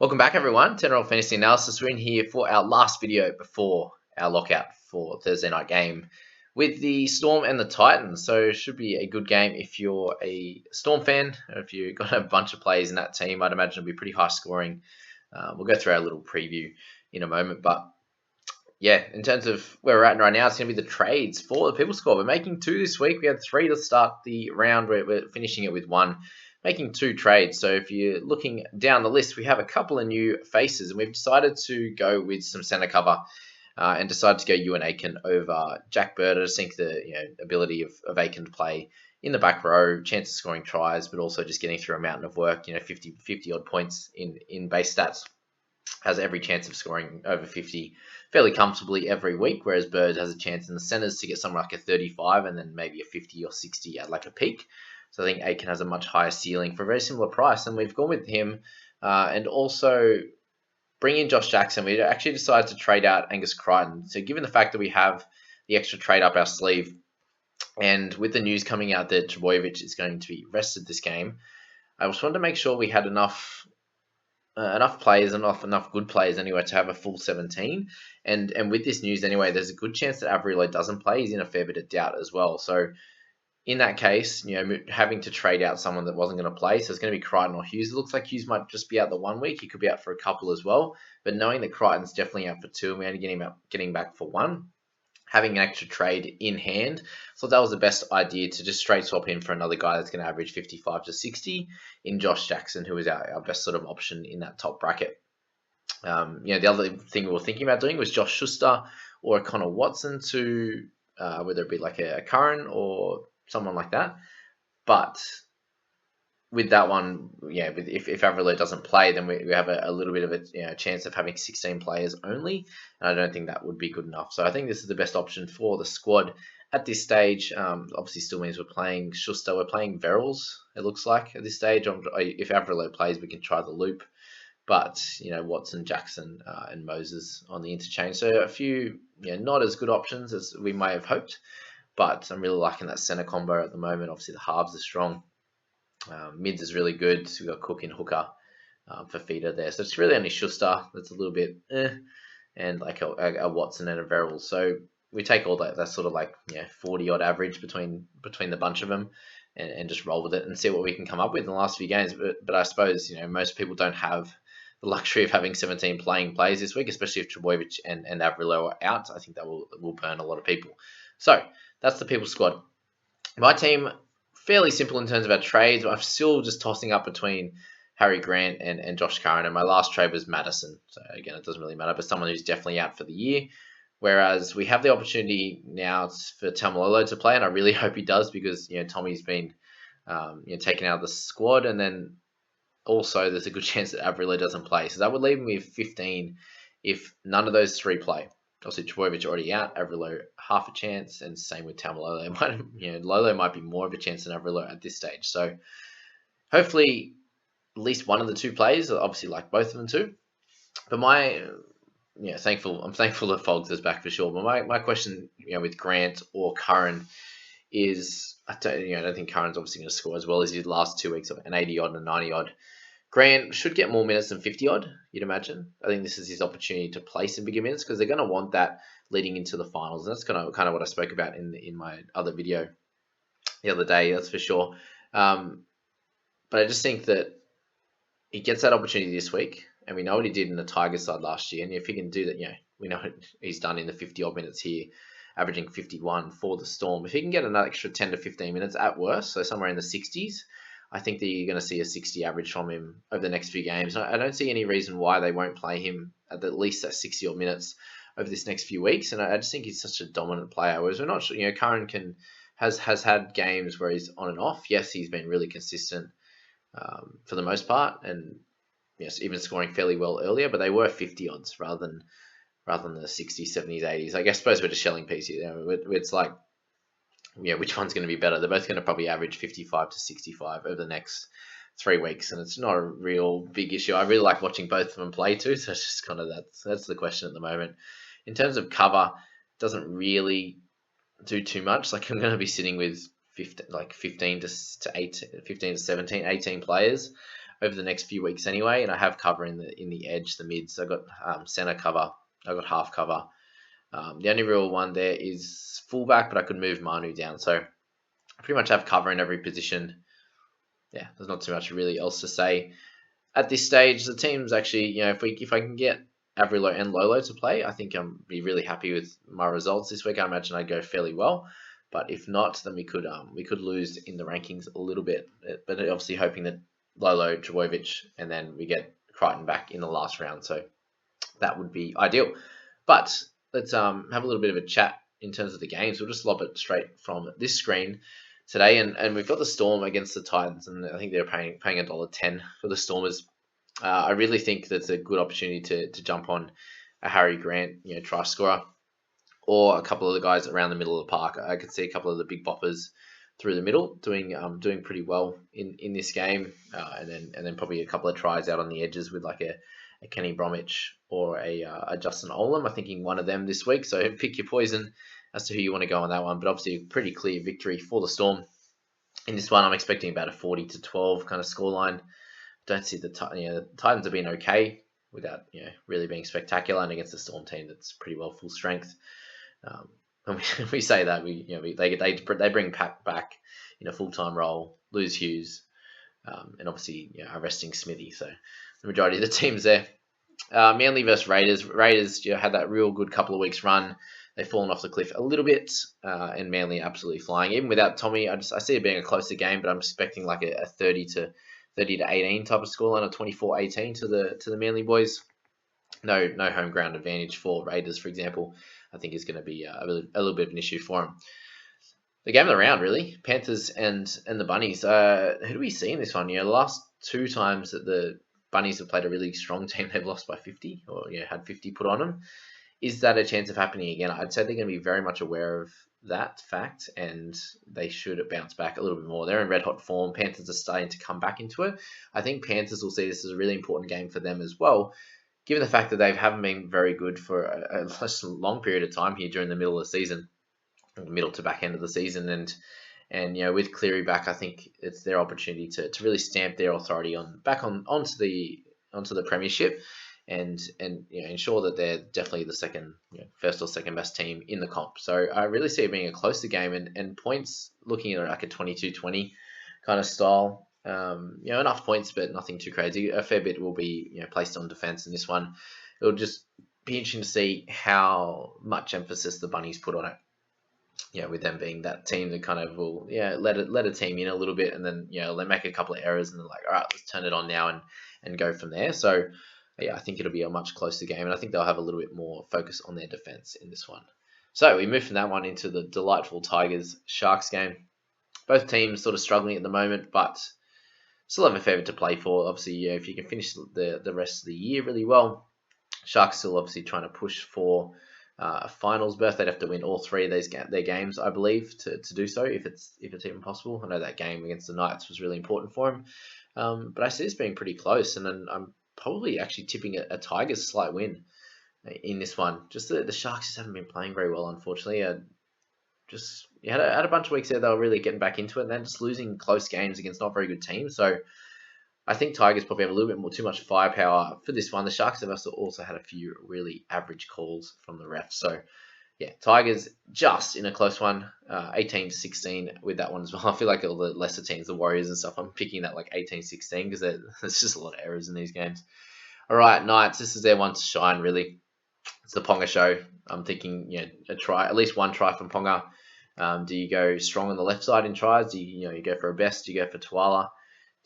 Welcome back, everyone. General Fantasy Analysis. We're in here for our last video before our lockout for Thursday night game with the Storm and the Titans. So it should be a good game if you're a Storm fan, or if you've got a bunch of players in that team. I'd imagine it'll be pretty high scoring. We'll go through our little preview in a moment, but yeah, in terms of where we're at right now, it's going to be the trades for the People Score. We're making two this week. We had three to start the round. We're finishing it with one, making two trades. So if you're looking down the list, we have a couple of new faces, and we've decided to go with some center cover and decided to go Ewan Aiken over Jack Bird. I just think the ability of Aiken to play in the back row, chance of scoring tries, but also just getting through a mountain of work, 50 odd points in base stats, has every chance of scoring over 50 fairly comfortably every week, whereas Bird has a chance in the centres to get something like a 35 and then maybe a 50 or 60 at like a peak. So I think Aiken has a much higher ceiling for a very similar price, and we've gone with him and also bring in Josh Jackson. We actually decided to trade out Angus Crichton. So given the fact that we have the extra trade up our sleeve, and with the news coming out that Trbojevic is going to be rested this game, I just wanted to make sure we had enough players, enough good players anyway to have a full 17. And with this news anyway, there's a good chance that Averillo doesn't play. He's in a fair bit of doubt as well. So in that case, having to trade out someone that wasn't going to play, so it's going to be Crichton or Hughes. It looks like Hughes might just be out the 1 week. He could be out for a couple as well. But knowing that Crichton's definitely out for two, and we only getting back for one, having an extra trade in hand, so that was the best idea to just straight swap in for another guy that's going to average 55 to 60 in Josh Jackson, who is our best sort of option in that top bracket. The other thing we were thinking about doing was Josh Schuster or a Connor Watson to whether it be like a Curran or someone like that. But with that one, if Averillo doesn't play, then we have a little bit of a chance of having 16 players only, and I don't think that would be good enough. So I think this is the best option for the squad at this stage. Obviously, still means we're playing Schuster, we're playing Verrills, it looks like, at this stage. If Averillo plays, we can try the loop, but Watson, Jackson, and Moses on the interchange. So a few not as good options as we may have hoped, but I'm really liking that center combo at the moment. Obviously, the halves are strong. Mids is really good. So we've got Cook and Hooker for feeder there. So it's really only Schuster that's a little bit and like a Watson and a Verrill. So we take all that sort of like 40 odd average between the bunch of them and just roll with it and see what we can come up with in the last few games. But I suppose most people don't have the luxury of having 17 playing players this week, especially if Trbojevic and Averillo are out. I think that will burn a lot of people. So that's the people squad. My team, fairly simple in terms of our trades. I'm still just tossing up between Harry Grant and Josh Curran, and my last trade was Madison. So again, it doesn't really matter, but someone who's definitely out for the year. Whereas we have the opportunity now for Tamalolo to play, and I really hope he does because Tommy's been taken out of the squad, and then also there's a good chance that Averillo doesn't play. So that would leave me with 15 if none of those three play. Obviously, Trbojevic already out. Averillo half a chance, and same with Tamalolo. Lolo might be more of a chance than Averillo at this stage. So hopefully, at least one of the two players. Obviously, like both of them too. But I'm thankful that Fogs is back for sure. But my question, with Grant or Curran is, I don't think Curran's obviously going to score as well as his last 2 weeks of an 80 odd and a 90 odd. Grant should get more minutes than 50 odd, you'd imagine. I think this is his opportunity to play some bigger minutes because they're going to want that leading into the finals. And that's kind of what I spoke about in my other video the other day, that's for sure. But I just think that he gets that opportunity this week, and we know what he did in the Tigers side last year. And if he can do that, we know what he's done in the 50 odd minutes here, averaging 51 for the Storm. If he can get another extra 10 to 15 minutes at worst, so somewhere in the 60s, I think that you're going to see a 60 average from him over the next few games. I don't see any reason why they won't play him at least that 60 odd minutes over this next few weeks. And I just think he's such a dominant player. Whereas we're not sure, Curran has had games where he's on and off. Yes, he's been really consistent for the most part, and yes, even scoring fairly well earlier. But they were 50 odds rather than the 60s, 70s, 80s. I suppose we're just shelling pieces. It's like, which one's going to be better? They're both going to probably average 55 to 65 over the next 3 weeks, and it's not a real big issue. I really like watching both of them play too, so it's just kind of that's the question at the moment. In terms of cover, it doesn't really do too much. Like I'm going to be sitting with 15 to 17, 18 players. over the next few weeks anyway, and I have cover in the edge, the mids. I got center cover, I got half cover. The only real one there is fullback, but I could move Manu down, so I pretty much have cover in every position. Yeah, there's not too much really else to say at this stage. The team's actually, if I can get Avrilo and Lolo to play, I think I'm be really happy with my results this week. I imagine I'd go fairly well. But if not, then we could lose in the rankings a little bit. But obviously hoping that Lolo, Trbojevic, and then we get Crichton back in the last round. So that would be ideal. But let's have a little bit of a chat in terms of the games. We'll just lob it straight from this screen today. And we've got the Storm against the Titans, and I think they're paying $1.10 for the Stormers. I really think that's a good opportunity to jump on a Harry Grant, try scorer, or a couple of the guys around the middle of the park. I could see a couple of the big boppers through the middle doing pretty well in this game, and then probably a couple of tries out on the edges with like a Kenny Bromwich or a Justin Olam. I'm thinking one of them this week. So pick your poison as to who you want to go on that one. But obviously a pretty clear victory for the Storm in this one. I'm expecting about a 40-12 kind of scoreline. Don't see the Titans have been okay without really being spectacular, and against the Storm team that's pretty well full strength. And we say that they bring Pack back in a full-time role, lose Hughes, and obviously arresting Smithy. So the majority of the teams there. Manly versus Raiders. Raiders had that real good couple of weeks run. They've fallen off the cliff a little bit, and Manly absolutely flying. Even without Tommy, I see it being a closer game, but I'm expecting like a 30-18 type of scoreline, or 24-18 to the Manly boys. No home ground advantage for Raiders, for example. I think is going to be a little bit of an issue for them. The game of the round, really, Panthers and the Bunnies. Who do we see in this one? The last two times that the Bunnies have played a really strong team, they've lost by 50, or had 50 put on them. Is that a chance of happening again? I'd say they're going to be very much aware of that fact, and they should bounce back a little bit more. They're in red hot form. Panthers are starting to come back into it. I think Panthers will see this as a really important game for them as well, given the fact that they haven't been very good for a long period of time here during the middle of the season, middle to back end of the season, and with Cleary back, I think it's their opportunity to really stamp their authority onto the premiership, and ensure that they're definitely the first or second best team in the comp. So I really see it being a closer game, and points looking at like a 22-20 kind of style. Enough points, but nothing too crazy. A fair bit will be placed on defense in this one. It'll just be interesting to see how much emphasis the Bunnies put on it. With them being that team that kind of will let a team in a little bit, and then they make a couple of errors, and they're like, all right, let's turn it on now and go from there. So I think it'll be a much closer game, and I think they'll have a little bit more focus on their defense in this one. So we move from that one into the delightful Tigers-Sharks game. Both teams sort of struggling at the moment, but still have a fair bit to play for. Obviously, if you can finish the rest of the year really well, Sharks still obviously trying to push for a finals berth. They'd have to win all three of their games, I believe, to do so, if it's even possible. I know that game against the Knights was really important for them, but I see this being pretty close, and then I'm probably actually tipping a Tigers slight win in this one. Just the Sharks just haven't been playing very well, unfortunately. Had a bunch of weeks there they were really getting back into it, and then just losing close games against not very good teams. So I think Tigers probably have a little bit too much firepower for this one. The Sharks have also had a few really average calls from the refs. So Tigers just in a close one, 18-16 with that one as well. I feel like all the lesser teams, the Warriors and stuff, I'm picking that like 18-16 because there's just a lot of errors in these games. All right, Knights, this is their one to shine, really. It's the Ponga show. I'm thinking, at least one try from Ponga. Do you go strong on the left side in tries? Do you go for a best? Do you go for Tuala?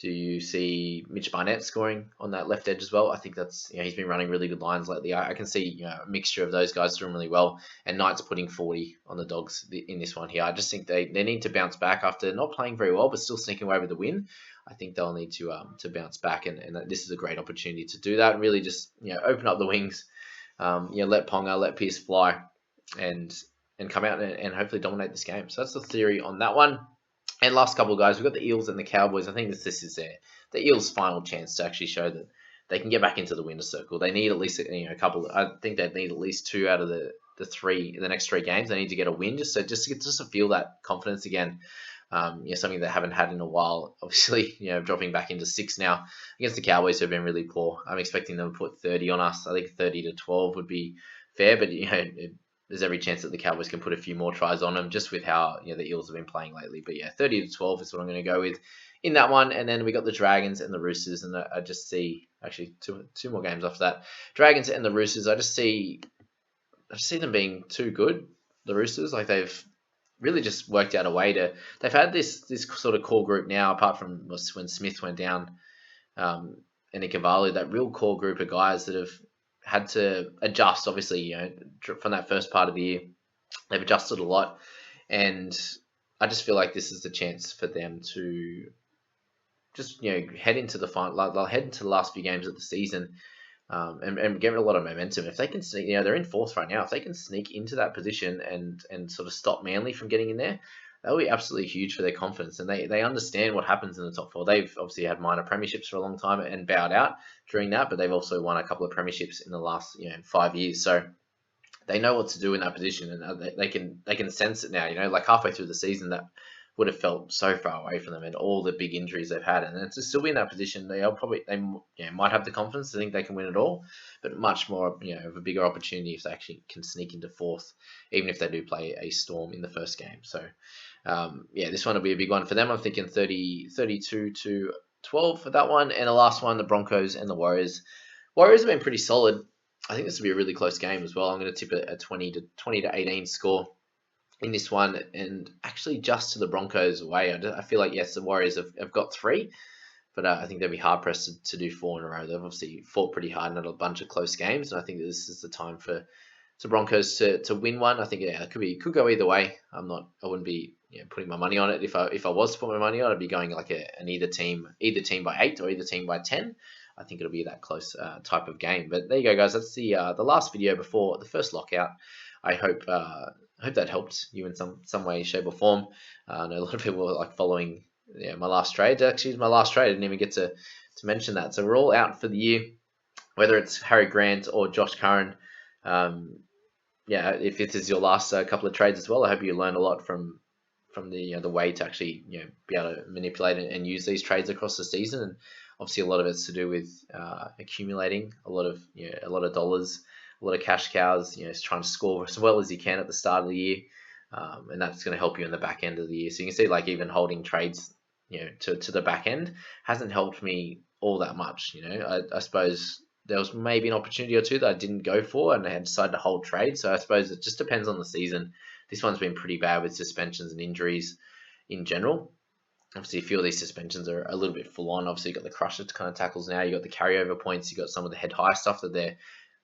Do you see Mitch Barnett scoring on that left edge as well? I think that's, he's been running really good lines lately. I can see, a mixture of those guys doing really well, and Knights putting 40 on the Dogs in this one here. I just think they need to bounce back after not playing very well, but still sneaking away with the win. I think they'll need to bounce back, and this is a great opportunity to do that, and really just, open up the wings, let Ponga, let Pearce fly, and come out and hopefully dominate this game. So that's the theory on that one. And last couple of guys, we've got the Eels and the Cowboys. I think this is the Eels' final chance to actually show that they can get back into the winner's circle. They need at least a couple. I think they need at least 2 out of the next 3 games. They need to get a win just to feel that confidence again. Something they haven't had in a while. Obviously, dropping back into 6 now against the Cowboys, who have been really poor. I'm expecting them to put 30 on us. I think 30-12 would be fair, but there's every chance that the Cowboys can put a few more tries on them, just with how the Eels have been playing lately. But 30-12 is what I'm going to go with in that one. And then we got the Dragons and the Roosters, and I just see actually two more games after that. Dragons and the Roosters. I just see them being too good. The Roosters, like, they've really just worked out a way to. They've had this sort of core group now, apart from when Smith went down, and Ikevalu, that real core group of guys that have had to adjust. Obviously, from that first part of the year, they've adjusted a lot, and I just feel like this is the chance for them to just head into the final. They'll head into the last few games of the season. And get a lot of momentum. If they can sneak, they're in fourth right now. If they can sneak into that position and sort of stop Manly from getting in there, that will be absolutely huge for their confidence. And they understand what happens in the top four. They've obviously had minor premierships for a long time and bowed out during that, but they've also won a couple of premierships in the last 5 years. So they know what to do in that position, and they can sense it now. Like halfway through the season, that would have felt so far away from them, and all the big injuries they've had, and then to still be in that position, they might have the confidence to think they can win it all, but much more of a bigger opportunity if they actually can sneak into fourth, even if they do play a Storm in the first game. So this one will be a big one for them. I'm thinking 32-12 for that one, and the last one, the Broncos and the Warriors. Warriors have been pretty solid. I think this will be a really close game as well. I'm going to tip a 20-18 score in this one, and actually just to the Broncos away. I feel like, yes, the Warriors have got 3, but I think they'll be hard pressed to do 4 in a row. They've obviously fought pretty hard and had a bunch of close games, and I think this is the time for Broncos to win one. I think it could go either way. I wouldn't be putting my money on it. If I was to put my money on it, I'd be going like an either team by 8 or either team by 10. I think it'll be that close type of game. But there you go, guys. That's the last video before the first lockout. I hope that helped you in some way, shape, or form. I know a lot of people were like following my last trade. Actually, it's my last trade. I didn't even get to mention that. So we're all out for the year, whether it's Harry Grant or Josh Curran. If this is your last couple of trades as well, I hope you learn a lot from the way to actually be able to manipulate and use these trades across the season. And obviously, a lot of it's to do with accumulating a lot of dollars, a lot of cash cows, trying to score as well as you can at the start of the year. And that's going to help you in the back end of the year. So you can see, like, even holding trades, to the back end hasn't helped me all that much. I suppose there was maybe an opportunity or two that I didn't go for, and I had decided to hold trade. So I suppose it just depends on the season. This one's been pretty bad with suspensions and injuries in general. Obviously, a few of these suspensions are a little bit full on. Obviously, you've got the crusher kind of tackles now. You've got the carryover points. You've got some of the head high stuff that they're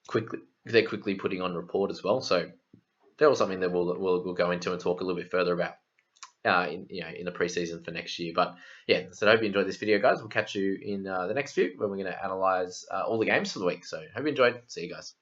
quickly putting on report as well. So that was something that we'll go into and talk a little bit further about in the preseason for next year. But so I hope you enjoyed this video, guys. We'll catch you in the next few when we're going to analyze all the games for the week. So hope you enjoyed. See you guys.